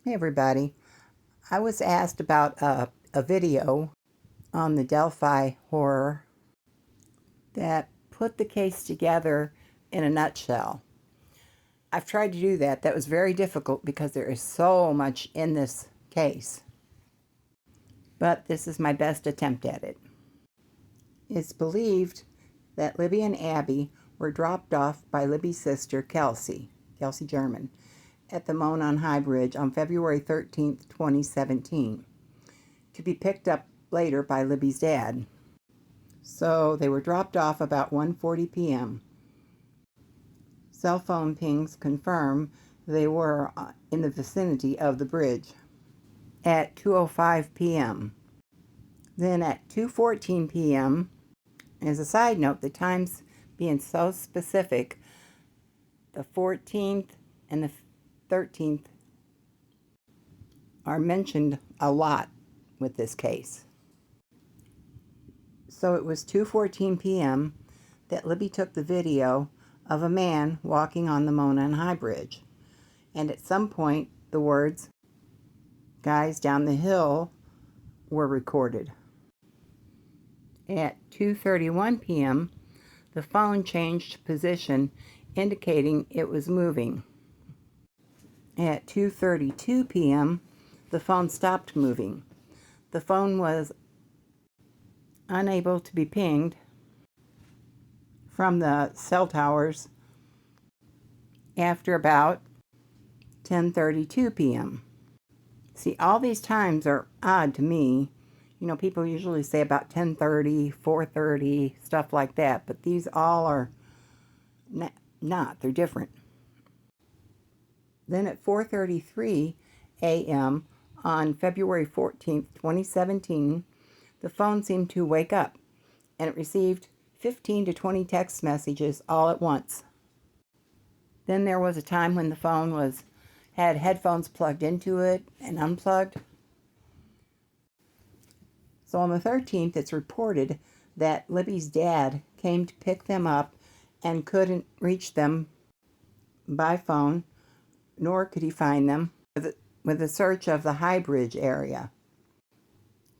Hey everybody. I was asked about a video on the Delphi horror that put the case together in a nutshell. I've tried to do that. That was very difficult because there is so much in this case. But this is my best attempt at it. It's believed that Libby and Abby were dropped off by Libby's sister, Kelsey German, at the Monon High Bridge on February 13th, 2017, to be picked up later by Libby's dad. So they were dropped off about 1:40 p.m. Cell phone pings confirm they were in the vicinity of the bridge at 2:05 p.m. Then at 2:14 p.m., as a side note, the times being so specific, the 14th and the 13th are mentioned a lot with this case. So it was 2:14 p.m. that Libby took the video of a man walking on the Monon High Bridge. And at some point, the words, "Guys down the hill," were recorded. At 2:31 p.m., the phone changed position, indicating it was moving. At 2:32 p.m., the phone stopped moving. The phone was unable to be pinged from the cell towers after about 10:32 p.m. See, all these times are odd to me. You know, people usually say about 10:30, 4:30, stuff like that, but these all are not. They're different. Then at 4:33 a.m. on February 14th, 2017, the phone seemed to wake up, and it received 15 to 20 text messages all at once. Then there was a time when the phone had headphones plugged into it and unplugged. So on the 13th, it's reported that Libby's dad came to pick them up and couldn't reach them by phone, nor could he find them with a search of the High Bridge area.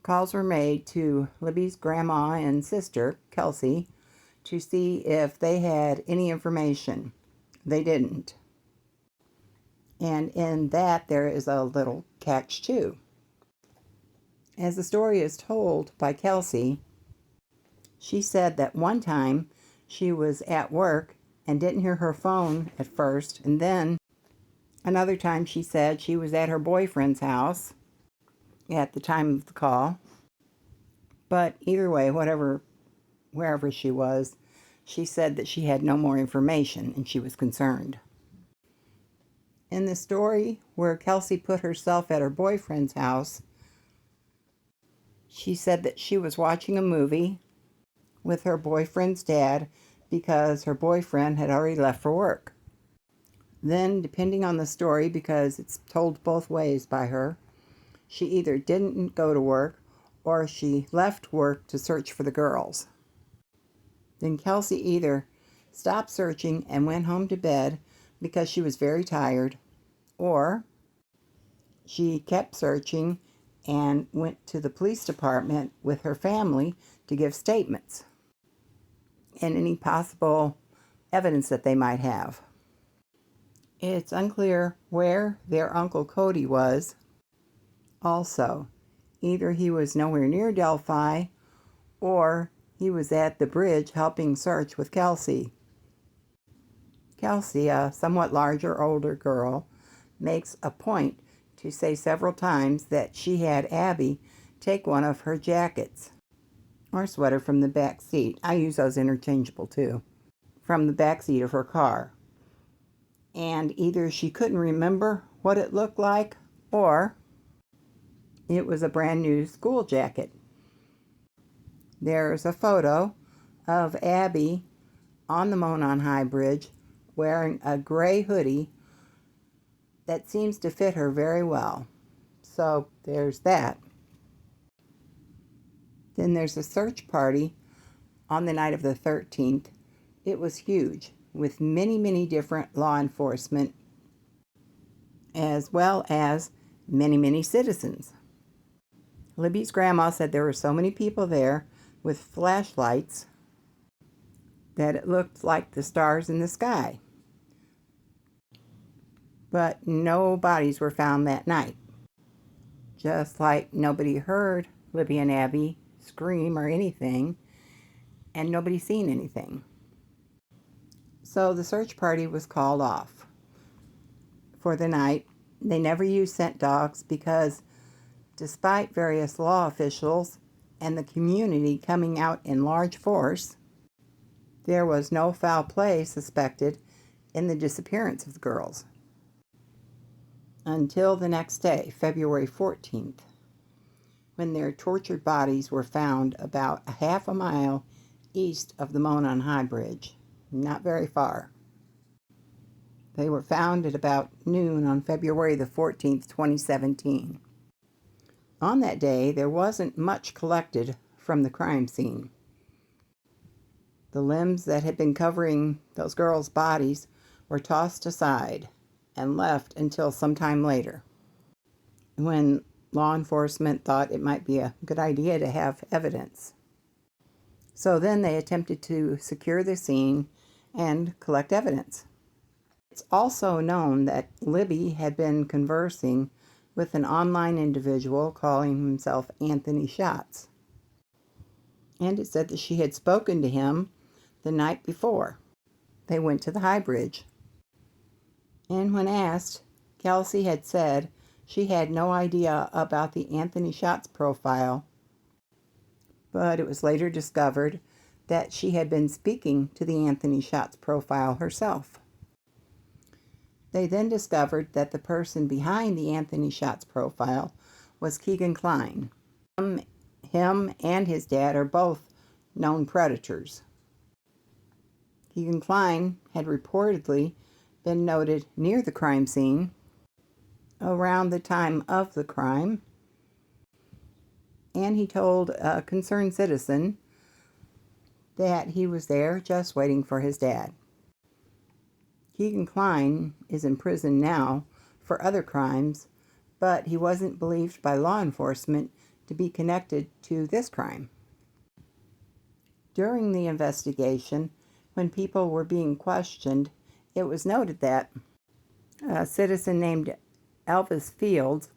Calls were made to Libby's grandma and sister, Kelsey, to see if they had any information. They didn't. And in that, there is a little catch, too. As the story is told by Kelsey, she said that one time she was at work and didn't hear her phone at first, and then another time she said she was at her boyfriend's house at the time of the call. But either way, wherever she was, she said that she had no more information and she was concerned. In the story where Kelsey put herself at her boyfriend's house, she said that she was watching a movie with her boyfriend's dad because her boyfriend had already left for work. Then, depending on the story, because it's told both ways by her, she either didn't go to work or she left work to search for the girls. Then Kelsey either stopped searching and went home to bed because she was very tired, or she kept searching and went to the police department with her family to give statements and any possible evidence that they might have. It's unclear where their Uncle Cody was. Also, either he was nowhere near Delphi or he was at the bridge helping search with Kelsey. Kelsey, a somewhat larger, older girl, makes a point to say several times that she had Abby take one of her jackets or sweater from the back seat. I use those interchangeable too. From the back seat of her car. And either she couldn't remember what it looked like or it was a brand new school jacket. There's a photo of Abby on the Monon High Bridge wearing a gray hoodie that seems to fit her very well. So there's that. Then there's a search party on the night of the 13th. It was huge, with many, many different law enforcement, as well as many, many citizens. Libby's grandma said there were so many people there with flashlights that it looked like the stars in the sky. But no bodies were found that night. Just like nobody heard Libby and Abby scream or anything, and nobody seen anything. So the search party was called off for the night. They never used scent dogs because despite various law officials and the community coming out in large force, there was no foul play suspected in the disappearance of the girls. Until the next day, February 14th, when their tortured bodies were found about a half a mile east of the Monon High Bridge, not very far. They were found at about noon on February the 14th, 2017. On that day, there wasn't much collected from the crime scene. The limbs that had been covering those girls' bodies were tossed aside and left until sometime later, when law enforcement thought it might be a good idea to have evidence. So then they attempted to secure the scene and collect evidence. It's also known that Libby had been conversing with an online individual calling himself Anthony Schatz. And it said that she had spoken to him the night before. They went to the High Bridge. And when asked, Kelsey had said she had no idea about the Anthony Schatz profile, but it was later discovered that she had been speaking to the Anthony Schatz profile herself. They then discovered that the person behind the Anthony Schatz profile was Keegan Kline. Him and his dad are both known predators. Keegan Kline had reportedly been noted near the crime scene around the time of the crime, and he told a concerned citizen that he was there just waiting for his dad. Keegan Kline is in prison now for other crimes, but he wasn't believed by law enforcement to be connected to this crime. During the investigation, when people were being questioned, it was noted that a citizen named Elvis Fields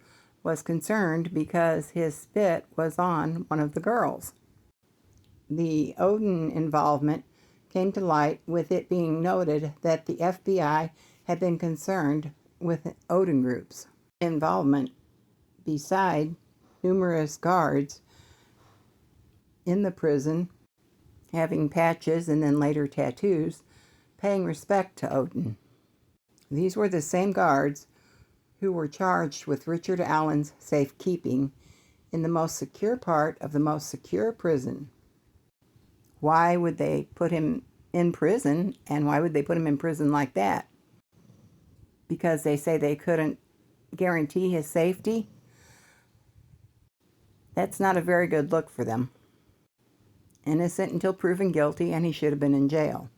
was concerned because his spit was on one of the girls. The Odin involvement came to light with it being noted that the FBI had been concerned with Odin groups' involvement beside numerous guards in the prison having patches and then later tattoos paying respect to Odin. These were the same guards who were charged with Richard Allen's safekeeping in the most secure part of the most secure prison. Why would they put him in prison, and why would they put him in prison like that? Because they say they couldn't guarantee his safety? That's not a very good look for them. Innocent until proven guilty, and he should have been in jail.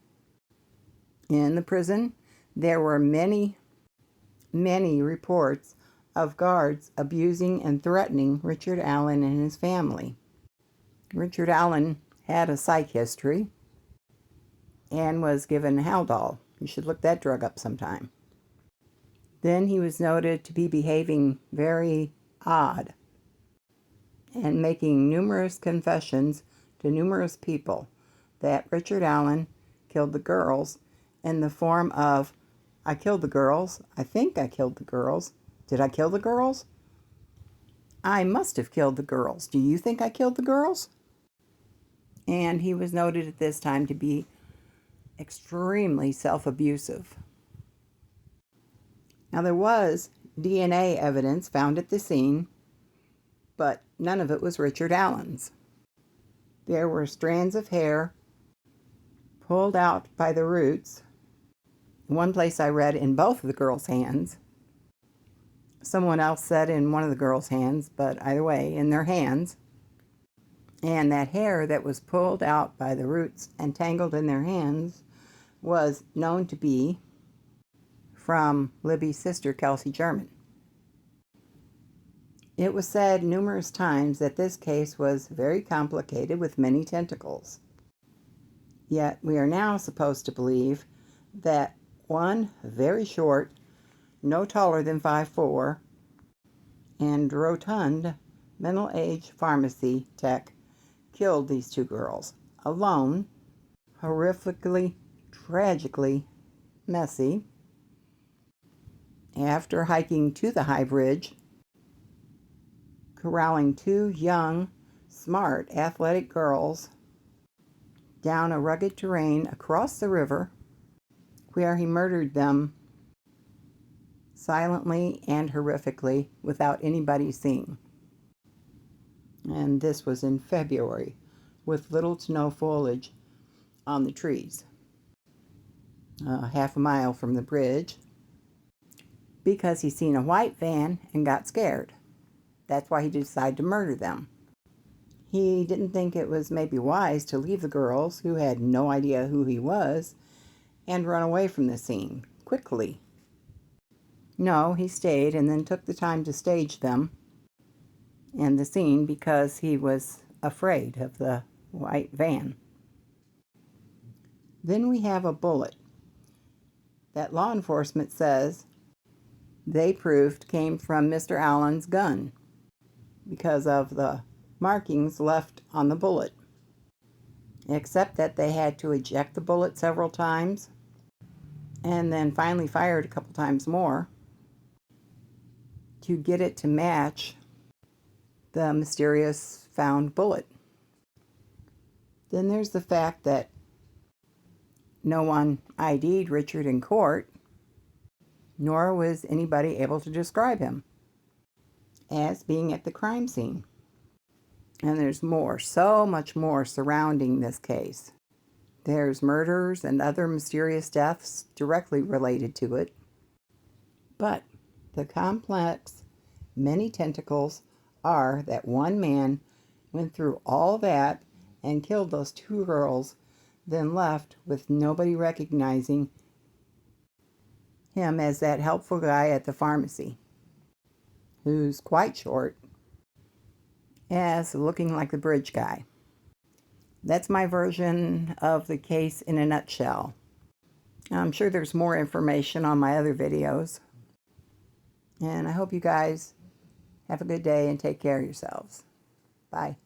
In the prison, there were many reports of guards abusing and threatening Richard Allen and his family. Richard Allen had a psych history and was given Haldol. You should look that drug up sometime. Then he was noted to be behaving very odd and making numerous confessions to numerous people that Richard Allen killed the girls in the form of, I killed the girls, I think I killed the girls, did I kill the girls? I must have killed the girls. Do you think I killed the girls? And he was noted at this time to be extremely self-abusive. Now there was DNA evidence found at the scene, but none of it was Richard Allen's. There were strands of hair pulled out by the roots. One place I read in both of the girls' hands. Someone else said in one of the girls' hands, but either way, in their hands. And that hair that was pulled out by the roots and tangled in their hands was known to be from Libby's sister, Kelsey German. It was said numerous times that this case was very complicated with many tentacles. Yet we are now supposed to believe that one very short, no taller than 5'4", and rotund middle-aged pharmacy tech killed these two girls alone, horrifically, tragically messy, after hiking to the high bridge, corralling two young, smart, athletic girls down a rugged terrain across the river, where he murdered them silently and horrifically without anybody seeing. And this was in February, with little to no foliage on the trees, half a mile from the bridge, because he seen a white van and got scared. That's why he decided to murder them. He didn't think it was maybe wise to leave the girls, who had no idea who he was, and run away from the scene quickly. No, he stayed and then took the time to stage them and the scene because he was afraid of the white van. Then we have a bullet that law enforcement says they proved came from Mr. Allen's gun because of the markings left on the bullet, except that they had to eject the bullet several times and then finally fired a couple times more to get it to match the mysterious found bullet. Then there's the fact that no one ID'd Richard in court, nor was anybody able to describe him as being at the crime scene. And there's more, so much more surrounding this case. There's murders and other mysterious deaths directly related to it. But the complex, many tentacles are that one man went through all that and killed those two girls, then left with nobody recognizing him as that helpful guy at the pharmacy, who's quite short, as looking like the bridge guy. That's my version of the case in a nutshell. I'm sure there's more information on my other videos. And I hope you guys have a good day and take care of yourselves. Bye.